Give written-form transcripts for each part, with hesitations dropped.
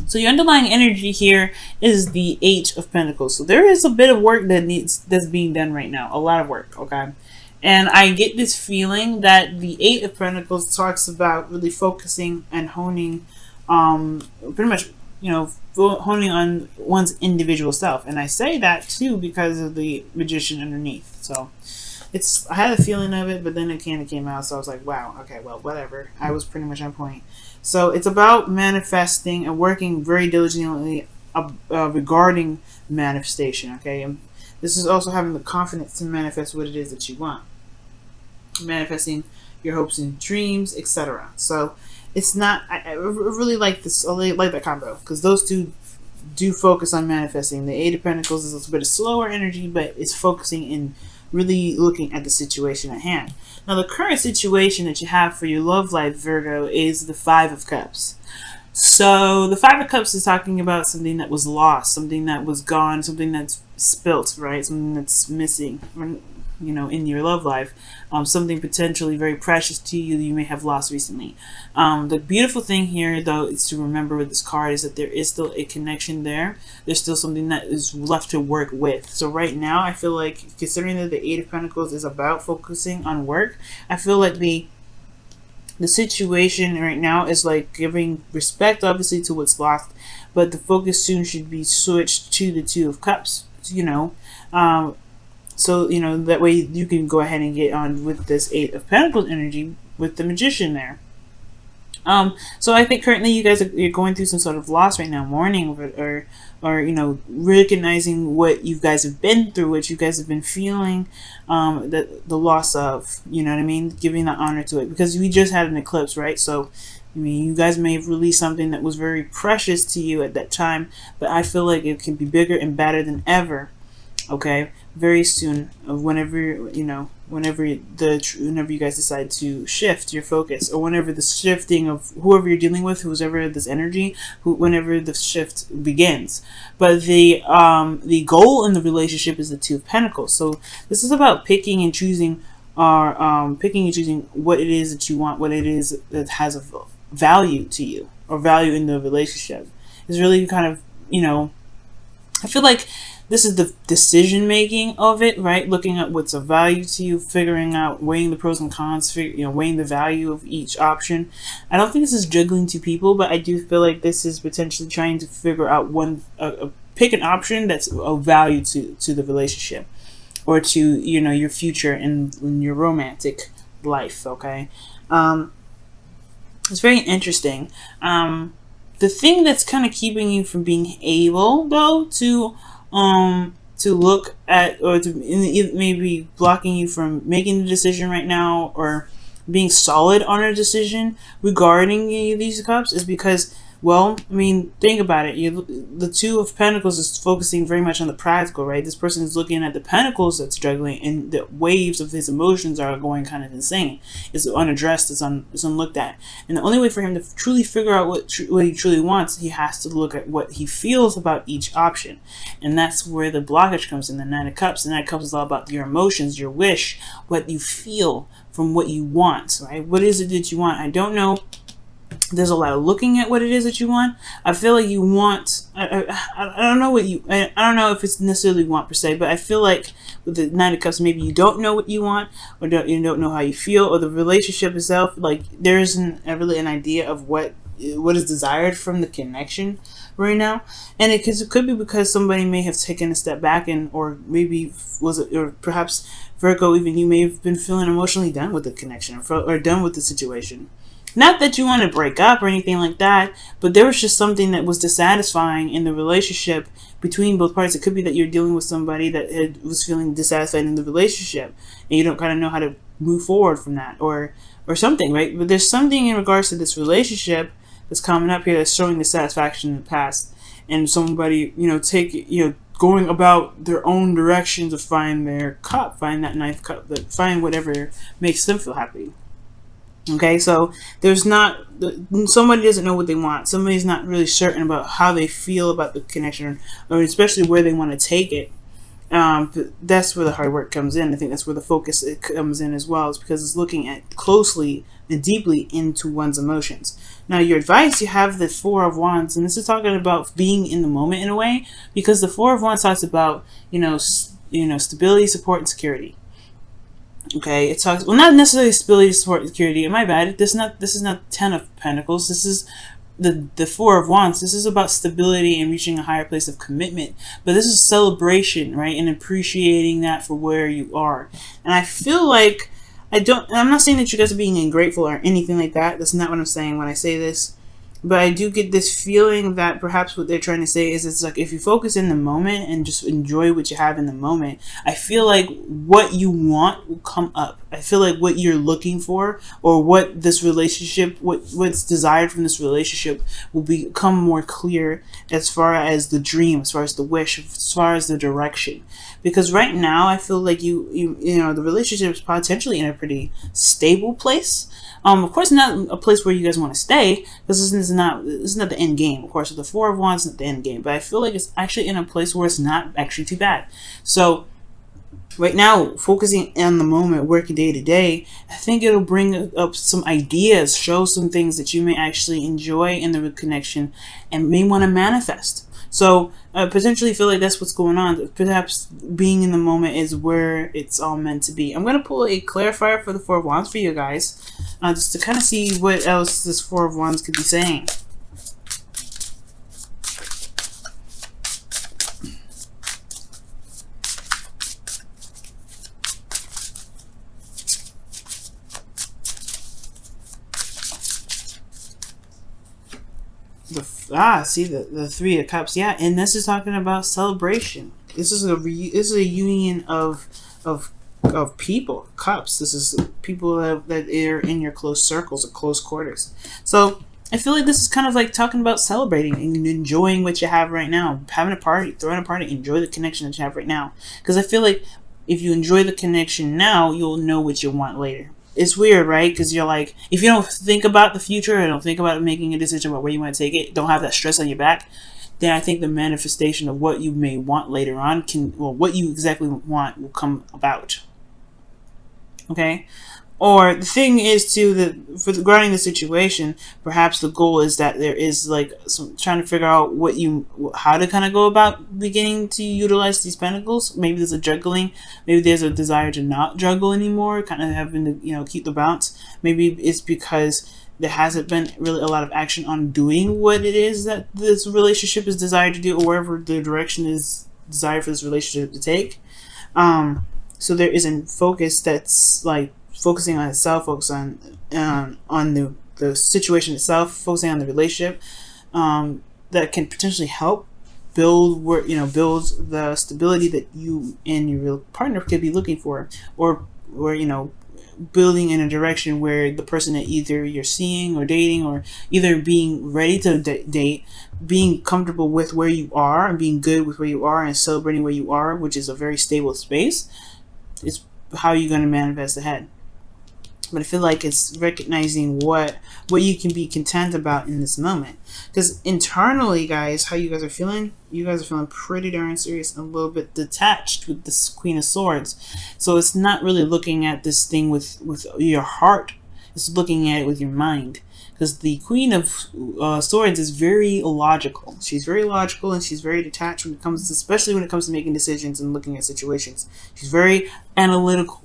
So your underlying energy here is the Eight of Pentacles. So there is a bit of work that's being done right now. A lot of work, okay? And I get this feeling that the Eight of Pentacles talks about really focusing and honing, pretty much, honing on one's individual self. And I say that too because of the Magician underneath. So I had a feeling of it, but then it kind of came out. So I was like, wow, okay, well, whatever. I was pretty much on point. So it's about manifesting and working very diligently regarding manifestation, okay? And this is also having the confidence to manifest what it is that you want. Manifesting your hopes and dreams, etc. So it's not, I really like this, I like that combo, because those two do focus on manifesting. The Eight of Pentacles is a bit of slower energy, but it's focusing in really looking at the situation at hand. Now, the current situation that you have for your love life, Virgo, is the Five of Cups. So the Five of Cups is talking about something that was lost, something that was gone, something that's spilt, right? Something that's missing, in your love life. Something potentially very precious to you may have lost recently. The beautiful thing here, though, is to remember with this card is that there is still a connection there. There's still something that is left to work with. So right now, I feel like, considering that the Eight of Pentacles is about focusing on work, I feel like the situation right now is like giving respect, obviously, to what's lost, but the focus soon should be switched to the Two of Cups, so, that way you can go ahead and get on with this Eight of Pentacles energy with the Magician there. So I think currently you guys you're going through some sort of loss right now, mourning or recognizing what you guys have been through, what you guys have been feeling, the loss of, you know what I mean? Giving that honor to it, because we just had an eclipse, right? So, I mean, you guys may have released something that was very precious to you at that time, but I feel like it can be bigger and better than ever. Okay, very soon, whenever whenever you guys decide to shift your focus, or whenever the shifting of whoever you're dealing with, whoever this energy, whenever the shift begins. But the goal in the relationship is the Two of Pentacles. So this is about picking and choosing, what it is that you want, what it is that has a value to you, or value in the relationship. It's really kind of, I feel like this is the decision making of it, right? Looking at what's of value to you, figuring out, weighing the pros and cons, weighing the value of each option. I don't think this is juggling two people, but I do feel like this is potentially trying to figure out pick an option that's of value to the relationship, or to, your future in your romantic life, okay? It's very interesting. The thing that's kind of keeping you from being able, though, to look at, or to maybe blocking you from making the decision right now, or being solid on a decision regarding these cups, is because, well, I mean, think about it. The Two of Pentacles is focusing very much on the practical, right? This person is looking at the pentacles that's struggling, and the waves of his emotions are going kind of insane. It's unaddressed. It's unlooked at. And the only way for him to truly figure out what he truly wants, he has to look at what he feels about each option. And that's where the blockage comes in, the Nine of Cups. The Nine of Cups is all about your emotions, your wish, what you feel from what you want, right? What is it that you want? I don't know. There's a lot of looking at what it is that you want. I feel like you want, I don't know what I don't know if it's necessarily want per se, but I feel like with the Nine of Cups, maybe you don't know what you want, or you don't know how you feel, or the relationship itself, like there isn't really an idea of what is desired from the connection right now. And it could be because somebody may have taken a step back, or maybe or perhaps Virgo, even you may have been feeling emotionally done with the connection, or done with the situation. Not that you want to break up or anything like that, but there was just something that was dissatisfying in the relationship between both parties. It could be that you're dealing with somebody that was feeling dissatisfied in the relationship, and you don't kind of know how to move forward from that, or something, right? But there's something in regards to this relationship that's coming up here that's showing dissatisfaction in the past, and somebody, going about their own direction to find their cup, find that ninth cup, find whatever makes them feel happy. Okay, so somebody doesn't know what they want. Somebody's not really certain about how they feel about the connection, or especially where they want to take it. That's where the hard work comes in. I think that's where the focus comes in as well, is because it's looking at closely and deeply into one's emotions. Now, your advice, you have the Four of Wands, and this is talking about being in the moment in a way, because the Four of Wands talks about, stability, support, and security. Okay, it talks, well, not necessarily stability, support, and security. My bad. This is not Ten of Pentacles. This is the Four of Wands. This is about stability and reaching a higher place of commitment. But this is celebration, right? And appreciating that for where you are. And I feel like I'm not saying that you guys are being ungrateful or anything like that. That's not what I'm saying when I say this. But I do get this feeling that perhaps what they're trying to say is, it's like, if you focus in the moment and just enjoy what you have in the moment, I feel like what you want will come up. I feel like what you're looking for, or what this relationship, what's desired from this relationship, will become more clear, as far as the dream, as far as the wish, as far as the direction. Because right now, I feel like the relationship is potentially in a pretty stable place. Of course, not a place where you guys want to stay, because this is not the end game. Of course, the Four of Wands is not the end game, but I feel like it's actually in a place where it's not actually too bad. So right now, focusing on the moment, working day to day, I think it'll bring up some ideas, show some things that you may actually enjoy in the connection and may want to manifest. So potentially feel like that's what's going on. Perhaps being in the moment is where it's all meant to be. I'm going to pull a clarifier for the Four of Wands for you guys, just to kind of see what else this Four of Wands could be saying. See the Three of Cups, yeah, and this is talking about celebration. This is a union of people, cups. This is people that are in your close circles or close quarters. So I feel like this is kind of like talking about celebrating and enjoying what you have right now, having a party, throwing a party, enjoy the connection that you have right now. Because I feel like if you enjoy the connection now, you'll know what you want later. It's weird, right? Because you're like, if you don't think about the future and don't think about making a decision about where you want to take it, don't have that stress on your back, then I think the manifestation of what you may want later on what you exactly want will come about. Okay? Or the thing is regarding the situation, perhaps the goal is that there is like trying to figure out how to kind of go about beginning to utilize these pentacles. Maybe there's a juggling. Maybe there's a desire to not juggle anymore, kind of having to keep the balance. Maybe it's because there hasn't been really a lot of action on doing what it is that this relationship is desired to do, or wherever the direction is desired for this relationship to take. So there isn't focus that's like focusing on itself, focus on the situation itself, focusing on the relationship, that can potentially help build the stability that you and your real partner could be looking for, or building in a direction where the person that either you're seeing or dating, or either being ready to date, being comfortable with where you are and being good with where you are and celebrating where you are, which is a very stable space, is how you're going to manifest ahead. But I feel like it's recognizing what you can be content about in this moment. Because internally, guys, how you guys are feeling? You guys are feeling pretty darn serious and a little bit detached with this Queen of Swords. So it's not really looking at this thing with your heart. It's looking at it with your mind. Because the Queen of Swords is very logical. She's very logical and she's very detached when it comes to, especially when it comes to making decisions and looking at situations. She's very analytical.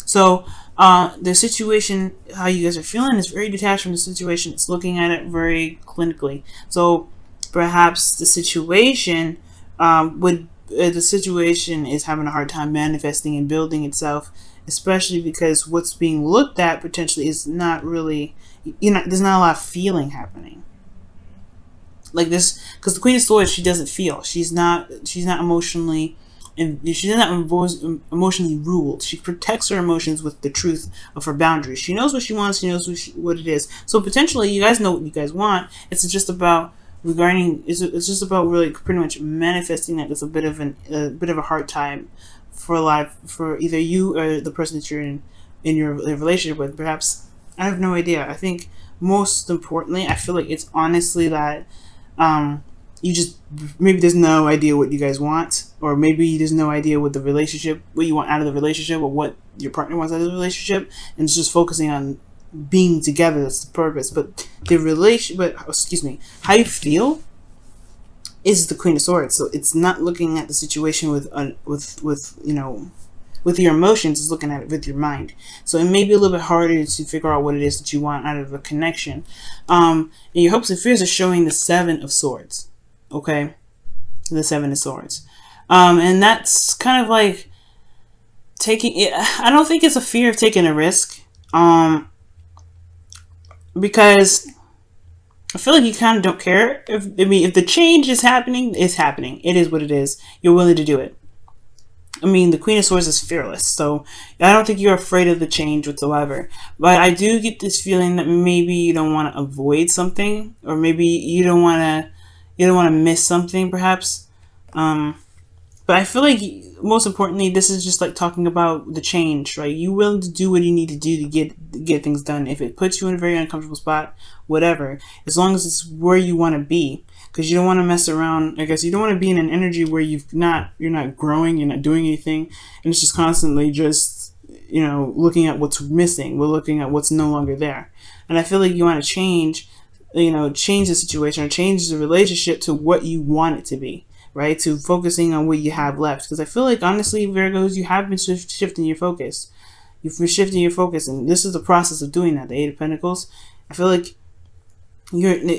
So the situation, how you guys are feeling, is very detached from the situation. It's looking at it very clinically. So perhaps the situation is having a hard time manifesting and building itself, especially because what's being looked at potentially is not really, there's not a lot of feeling happening. Like this, because the Queen of Swords, she doesn't feel. She's not emotionally. And she's not emotionally ruled. She protects her emotions with the truth of her boundaries. She knows what she wants. She knows what it is. So potentially, you guys know what you guys want. It's just about It's just about really pretty much manifesting that. It's a bit of a hard time for life for either you or the person that you're in your relationship with. Perhaps, I have no idea. I think most importantly, I feel like it's honestly that maybe there's no idea what you guys want, or maybe there's no idea what you want out of the relationship, or what your partner wants out of the relationship, and it's just focusing on being together. That's the purpose. But the relation, but excuse me, how you feel is the Queen of Swords. So it's not looking at the situation with you know, with your emotions. It's looking at it with your mind. So it may be a little bit harder to figure out what it is that you want out of a connection. And your hopes and fears are showing the Seven of Swords. Okay, the Seven of Swords, and that's kind of like taking it. I don't think it's a fear of taking a risk, because I feel like you kind of don't care. If the change is happening, it's happening. It is what it is. You're willing to do it. I mean, the Queen of Swords is fearless, so I don't think you're afraid of the change whatsoever. But I do get this feeling that maybe you don't want to avoid something, or maybe you don't want to miss something, perhaps. But I feel like, most importantly, this is just like talking about the change, right? You willing to do what you need to do to get things done. If it puts you in a very uncomfortable spot, whatever, as long as it's where you want to be, because you don't want to mess around. I guess you don't want to be in an energy where you're not growing, you're not doing anything, and it's just constantly just, you know, looking at what's missing. We're looking at what's no longer there, and I feel like you want to change, you know, change the situation or change the relationship to what you want it to be. Right, to focusing on what you have left, because I feel like, honestly, Virgos, you have been shifting your focus. You've been shifting your focus, and this is the process of doing that. The Eight of Pentacles. I feel like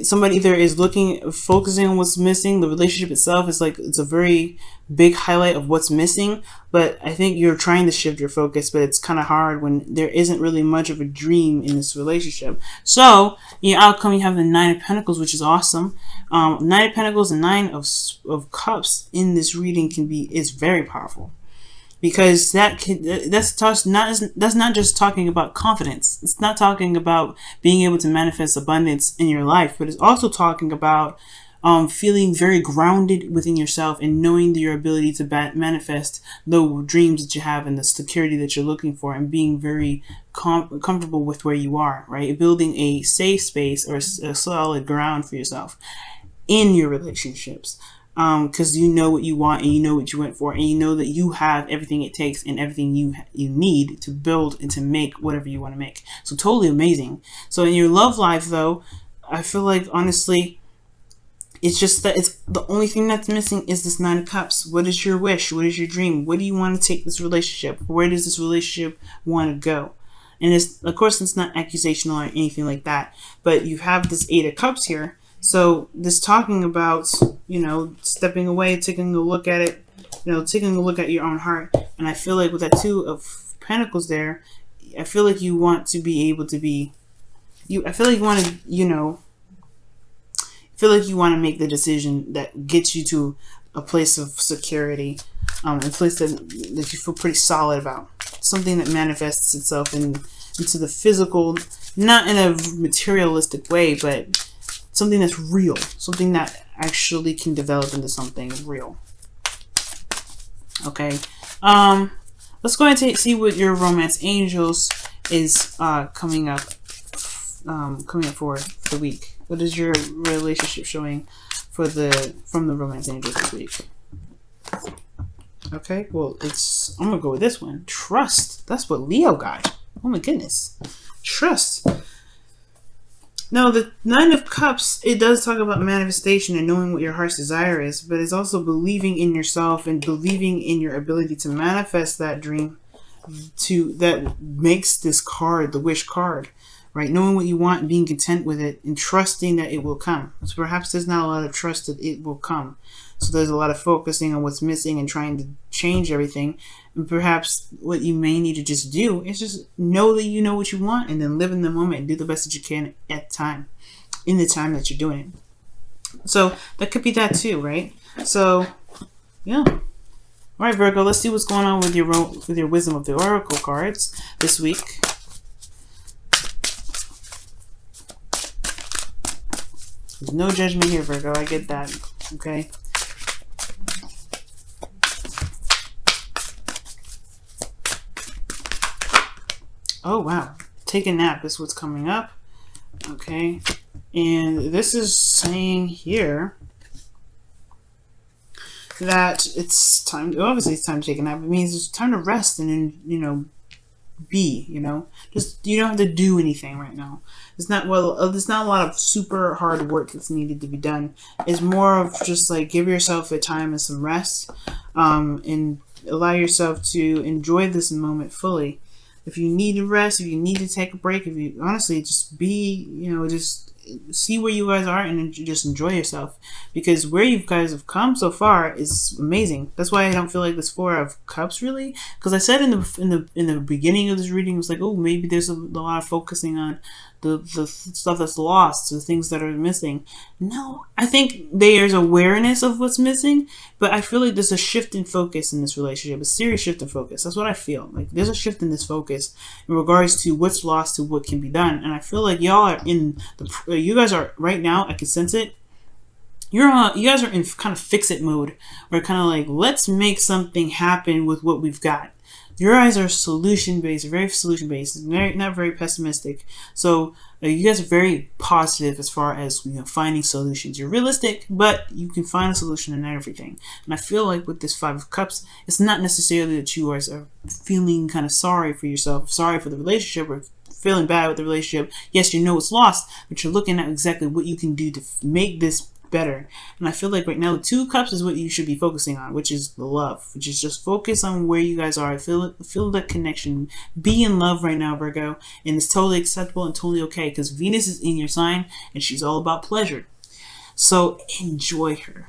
somebody either is focusing on what's missing. The relationship itself is like, it's a very big highlight of what's missing, but I think you're trying to shift your focus, but it's kind of hard when there isn't really much of a dream in this relationship. So your outcome, you have the Nine of Pentacles, which is awesome. Nine of Pentacles and Nine of Cups in this reading is very powerful, because that's not just talking about confidence. It's not talking about being able to manifest abundance in your life, but it's also talking about feeling very grounded within yourself and knowing your ability to manifest the dreams that you have and the security that you're looking for, and being very comfortable with where you are, right? Building a safe space or a solid ground for yourself in your relationships. Because you know what you want, and you know what you went for, and you know that you have everything it takes and everything you need to build and to make whatever you want to make. So totally amazing. So in your love life, though, I feel like, honestly, it's just that it's the only thing that's missing is this Nine of Cups. What is your wish? What is your dream? What do you want to take this relationship? Where does this relationship want to go? And it's, of course, it's not accusational or anything like that, but you have this Eight of Cups here. So this talking about, you know, stepping away, taking a look at it, you know, taking a look at your own heart. And I feel like with that Two of Pentacles there, I feel like you want to be able to be, I feel like you want to, you know, feel like you want to make the decision that gets you to a place of security, a place that you feel pretty solid about. Something that manifests itself into the physical, not in a materialistic way, but something that's real, something that actually can develop into something real. Okay, let's go ahead and see what your romance angels is coming up for the week. What is your relationship showing from the romance angels this week? Okay, well, I'm gonna go with this one. Trust. That's what Leo got. Oh my goodness, trust. Now, the Nine of Cups, it does talk about manifestation and knowing what your heart's desire is, but it's also believing in yourself and believing in your ability to manifest that dream that makes this card, the wish card, right? Knowing what you want and being content with it and trusting that it will come. So perhaps there's not a lot of trust that it will come. So there's a lot of focusing on what's missing and trying to change everything. And perhaps what you may need to just do is just know that you know what you want, and then live in the moment and do the best that you can at the time, in the time that you're doing it. So that could be that too, right? So, yeah. All right, Virgo, let's see what's going on with your Wisdom of the Oracle cards this week. There's no judgment here, Virgo. I get that. Okay. Oh, wow. Take a nap is what's coming up. Okay. And this is saying here that it's time, obviously it's time to take a nap. It means it's time to rest and then, you know, be, just, you don't have to do anything right now. It's not, well, there's not a lot of super hard work that's needed to be done. It's more of just like give yourself a time and some rest, and allow yourself to enjoy this moment fully. If you need to rest, if you need to take a break, if you honestly just be, just see where you guys are and just enjoy yourself, because where you guys have come so far is amazing. That's why I don't feel like this Four of Cups really, because I said in the beginning of this reading, it was like, oh, maybe there's a lot of focusing on the stuff that's lost, the things that are missing. No, I think there's awareness of what's missing, but I feel like there's a shift in focus in this relationship, a serious shift in focus. That's what I feel like. There's a shift in this focus in regards to what's lost to what can be done, and I feel like y'all are in the. You guys are right now. I can sense it. You guys are in kind of fix-it mode, where kind of like, let's make something happen with what we've got. Your eyes are solution-based, very solution-based, not very pessimistic. So you guys are very positive as far as finding solutions. You're realistic, but you can find a solution in everything. And I feel like with this Five of Cups, it's not necessarily that you are feeling kind of sorry for yourself, sorry for the relationship, or feeling bad with the relationship. Yes, you know it's lost, but you're looking at exactly what you can do to make this better. And I feel like right now the Two of Cups is what you should be focusing on, which is the love, which is just focus on where you guys are. Feel that connection. Be in love right now, Virgo, and it's totally acceptable and totally okay, because Venus is in your sign and she's all about pleasure. So enjoy her.